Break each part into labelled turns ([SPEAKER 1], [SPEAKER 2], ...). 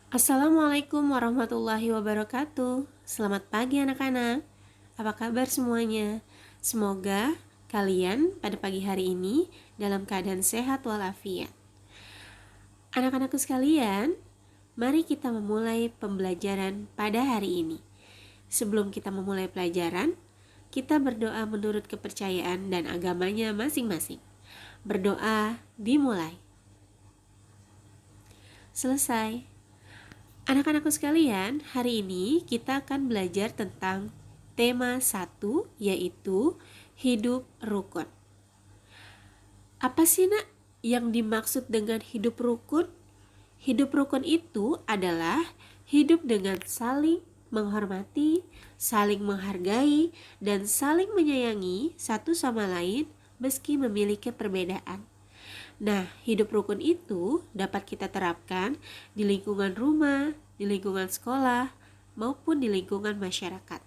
[SPEAKER 1] Assalamualaikum warahmatullahi wabarakatuh. Selamat pagi anak-anak. Apa kabar semuanya? Semoga kalian pada pagi hari ini dalam keadaan sehat walafiat. Anak-anakku sekalian, mari kita memulai pembelajaran pada hari ini. Sebelum kita memulai pelajaran, kita berdoa menurut kepercayaan dan agamanya masing-masing. Berdoa dimulai. Selesai. Anak-anakku sekalian, hari ini kita akan belajar tentang tema 1, yaitu hidup rukun. Apa sih nak yang dimaksud dengan hidup rukun? Hidup rukun itu adalah hidup dengan saling menghormati, saling menghargai, dan saling menyayangi satu sama lain meski memiliki perbedaan. Nah, hidup rukun itu dapat kita terapkan di lingkungan rumah, di lingkungan sekolah, maupun di lingkungan masyarakat.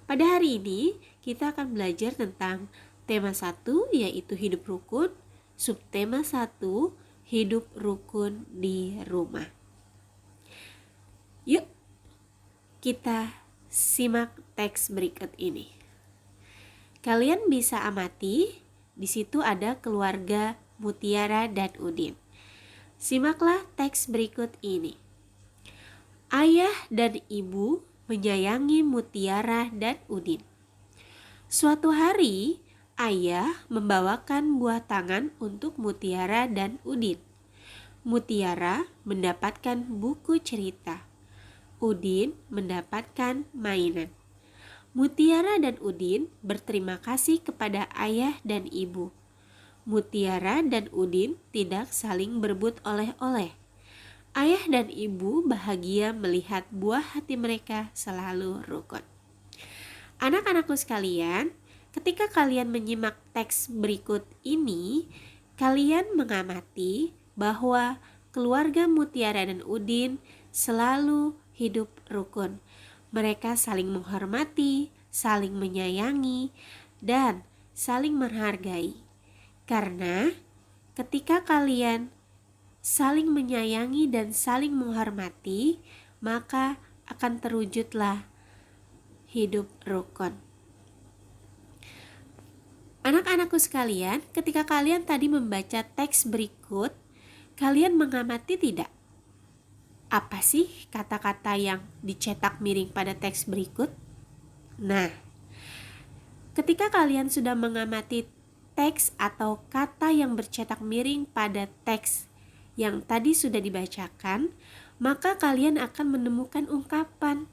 [SPEAKER 1] Pada hari ini, kita akan belajar tentang tema 1, yaitu hidup rukun, subtema 1, hidup rukun di rumah. Yuk, kita simak teks berikut ini. Kalian bisa amati, di situ ada keluarga Mutiara dan Udin. Simaklah teks berikut ini. Ayah dan ibu menyayangi Mutiara dan Udin. Suatu hari, ayah membawakan buah tangan untuk Mutiara dan Udin. Mutiara mendapatkan buku cerita. Udin mendapatkan mainan. Mutiara dan Udin berterima kasih kepada ayah dan ibu. Mutiara dan Udin tidak saling berebut oleh-oleh. Ayah dan ibu bahagia melihat buah hati mereka selalu rukun. Anak-anakku sekalian, ketika kalian menyimak teks berikut ini, kalian mengamati bahwa keluarga Mutiara dan Udin selalu hidup rukun. Mereka saling menghormati, saling menyayangi, dan saling menghargai. Karena ketika kalian saling menyayangi dan saling menghormati, maka akan terwujudlah hidup rukun. Anak-anakku sekalian, ketika kalian tadi membaca teks berikut, kalian mengamati tidak? Apa sih kata-kata yang dicetak miring pada teks berikut? Nah, ketika kalian sudah mengamati teks atau kata yang bercetak miring pada teks yang tadi sudah dibacakan, maka kalian akan menemukan ungkapan.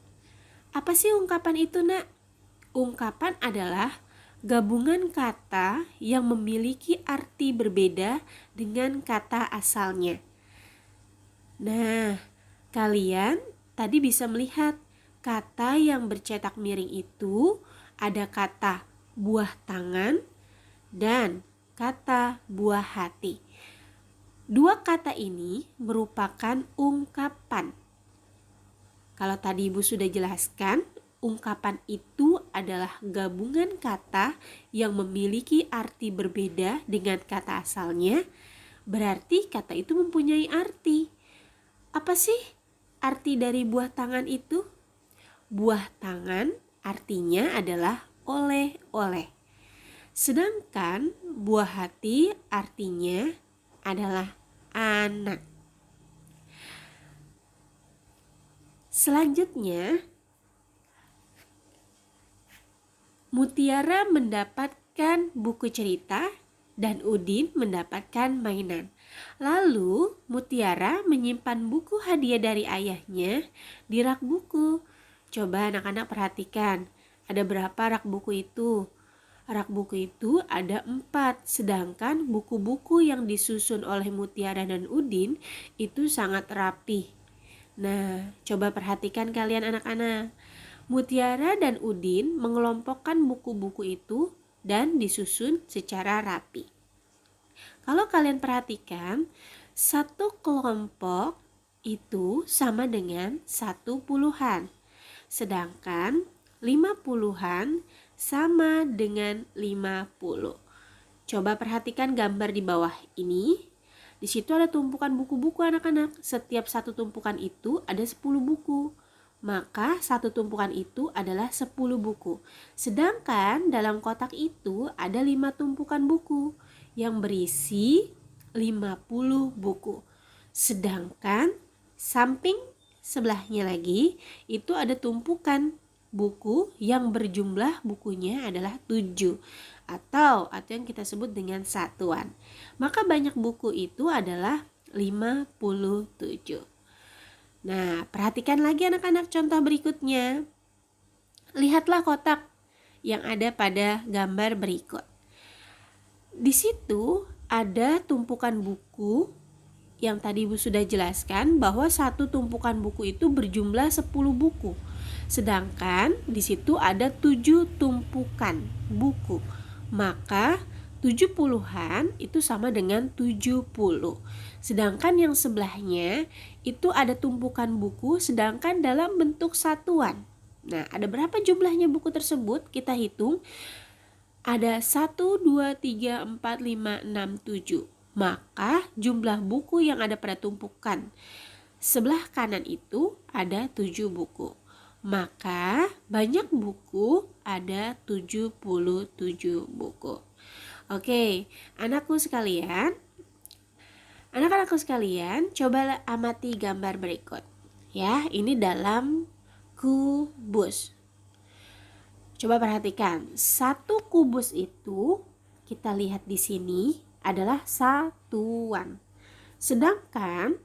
[SPEAKER 1] Apa sih ungkapan itu, nak? Ungkapan adalah gabungan kata yang memiliki arti berbeda dengan kata asalnya. Nah, kalian tadi bisa melihat kata yang bercetak miring itu ada kata buah tangan dan kata buah hati. Dua kata ini merupakan ungkapan. Kalau tadi Ibu sudah jelaskan, ungkapan itu adalah gabungan kata yang memiliki arti berbeda dengan kata asalnya. Berarti kata itu mempunyai arti. Apa sih arti dari buah tangan itu? Buah tangan artinya adalah oleh-oleh. Sedangkan buah hati artinya adalah anak. Selanjutnya, Mutiara mendapatkan buku cerita dan Udin mendapatkan mainan. Lalu Mutiara menyimpan buku hadiah dari ayahnya di rak buku. Coba anak-anak perhatikan, ada berapa rak buku itu? Rak buku itu ada 4, sedangkan buku-buku yang disusun oleh Mutiara dan Udin itu sangat rapi. Nah, coba perhatikan kalian anak-anak. Mutiara dan Udin mengelompokkan buku-buku itu dan disusun secara rapi. Kalau kalian perhatikan, satu kelompok itu sama dengan 1 puluhan, sedangkan 5 puluhan sama dengan 50. Coba perhatikan gambar di bawah ini. Di situ ada tumpukan buku-buku anak-anak. Setiap satu tumpukan itu ada 10 buku. Maka satu tumpukan itu adalah 10 buku. Sedangkan dalam kotak itu ada 5 tumpukan buku yang berisi 50 buku. Sedangkan samping sebelahnya lagi itu ada tumpukan buku yang berjumlah bukunya adalah 7 atau yang kita sebut dengan satuan. Maka banyak buku itu adalah 57. Nah, perhatikan lagi anak-anak contoh berikutnya. Lihatlah kotak yang ada pada gambar berikut. Di situ ada tumpukan buku yang tadi Ibu sudah jelaskan bahwa satu tumpukan buku itu berjumlah 10 buku. Sedangkan di situ ada 7 tumpukan buku. Maka 70-an itu sama dengan 70. Sedangkan yang sebelahnya itu ada tumpukan buku sedangkan dalam bentuk satuan. Nah, ada berapa jumlahnya buku tersebut? Kita hitung. Ada 1, 2, 3, 4, 5, 6, 7. Maka jumlah buku yang ada pada tumpukan sebelah kanan itu ada 7 buku. Maka banyak buku ada 77 buku. Oke, anak-anakku sekalian, coba amati gambar berikut. Ya, ini dalam kubus. Coba perhatikan, satu kubus itu kita lihat di sini adalah satuan. Sedangkan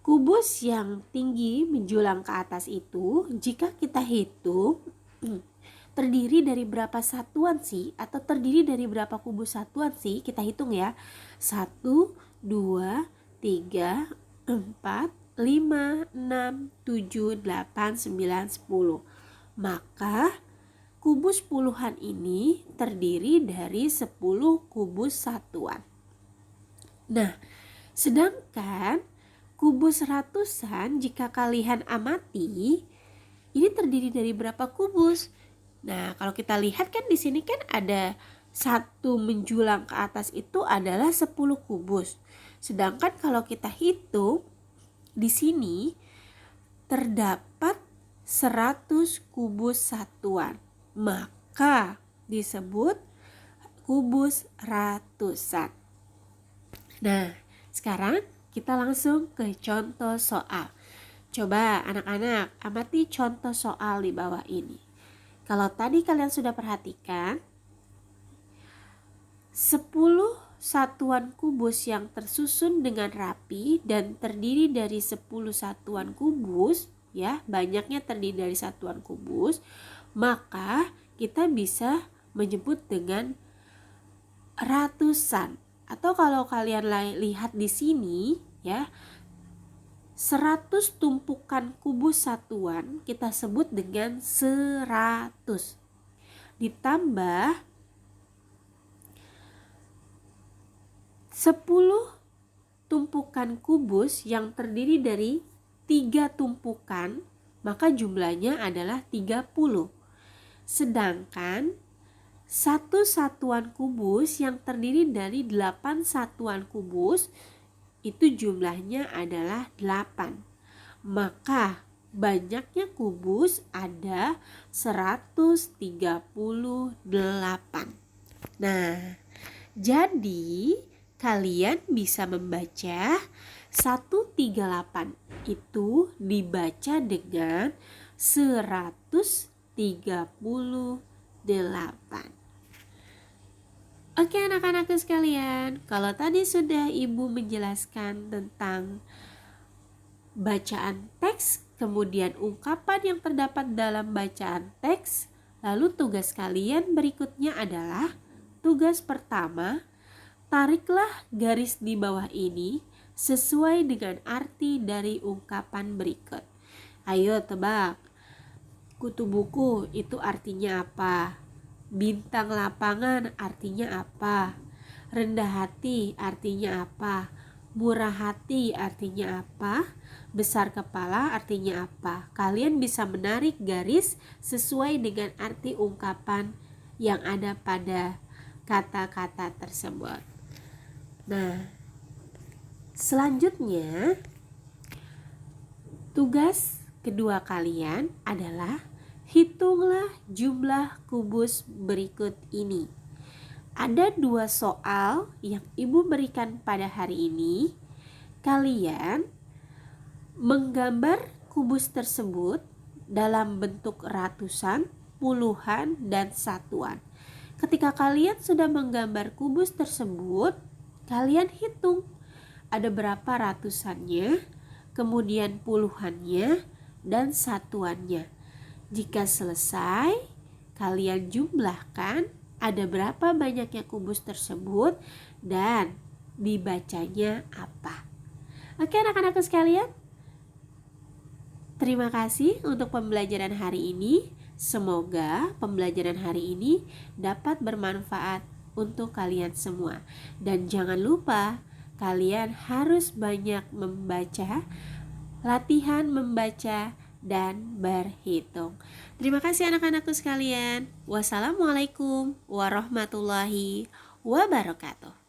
[SPEAKER 1] kubus yang tinggi menjulang ke atas itu jika kita hitung terdiri dari berapa satuan sih? Atau terdiri dari berapa kubus satuan sih? Kita hitung ya. 1, 2, 3, 4, 5, 6, 7, 8, 9, 10. Maka kubus puluhan ini terdiri dari 10 kubus satuan. Nah, sedangkan kubus ratusan jika kalian amati ini terdiri dari berapa kubus? Nah, kalau kita lihat kan di sini kan ada satu menjulang ke atas itu adalah 10 kubus. Sedangkan kalau kita hitung di sini terdapat 100 kubus satuan. Maka disebut kubus ratusan. Nah, sekarang kita langsung ke contoh soal. Coba anak-anak amati contoh soal di bawah ini. Kalau tadi kalian sudah perhatikan 10 satuan kubus yang tersusun dengan rapi dan terdiri dari 10 satuan kubus, ya, banyaknya terdiri dari satuan kubus, maka kita bisa menyebut dengan ratusan. Atau kalau kalian lihat di sini, ya, 100 tumpukan kubus satuan kita sebut dengan 100. Ditambah 10 tumpukan kubus yang terdiri dari 3 tumpukan, maka jumlahnya adalah 30. Sedangkan satu satuan kubus yang terdiri dari 8 satuan kubus itu jumlahnya adalah 8. Maka banyaknya kubus ada 138. Nah, jadi kalian bisa membaca 138 itu dibaca dengan 138. Oke anak-anakku sekalian, kalau tadi sudah Ibu menjelaskan tentang bacaan teks, kemudian ungkapan yang terdapat dalam bacaan teks, lalu tugas kalian berikutnya adalah tugas pertama, tariklah garis di bawah ini sesuai dengan arti dari ungkapan berikut. Ayo tebak, kutu buku itu artinya apa? Bintang lapangan artinya apa? Rendah hati artinya apa? Murah hati artinya apa? Besar kepala artinya apa? Kalian bisa menarik garis sesuai dengan arti ungkapan yang ada pada kata-kata tersebut. Nah, Selanjutnya, tugas kedua kalian adalah hitunglah jumlah kubus berikut ini. Ada 2 soal yang Ibu berikan pada hari ini. Kalian menggambar kubus tersebut dalam bentuk ratusan, puluhan, dan satuan. Ketika kalian sudah menggambar kubus tersebut, kalian hitung ada berapa ratusannya, kemudian puluhannya, dan satuannya. Jika selesai, kalian jumlahkan ada berapa banyaknya kubus tersebut dan dibacanya apa. Oke anak-anakku sekalian, terima kasih untuk pembelajaran hari ini. Semoga pembelajaran hari ini dapat bermanfaat untuk kalian semua. Dan jangan lupa, kalian harus banyak membaca, latihan membaca dan berhitung. Terima kasih anak-anakku sekalian. Wassalamualaikum warahmatullahi wabarakatuh.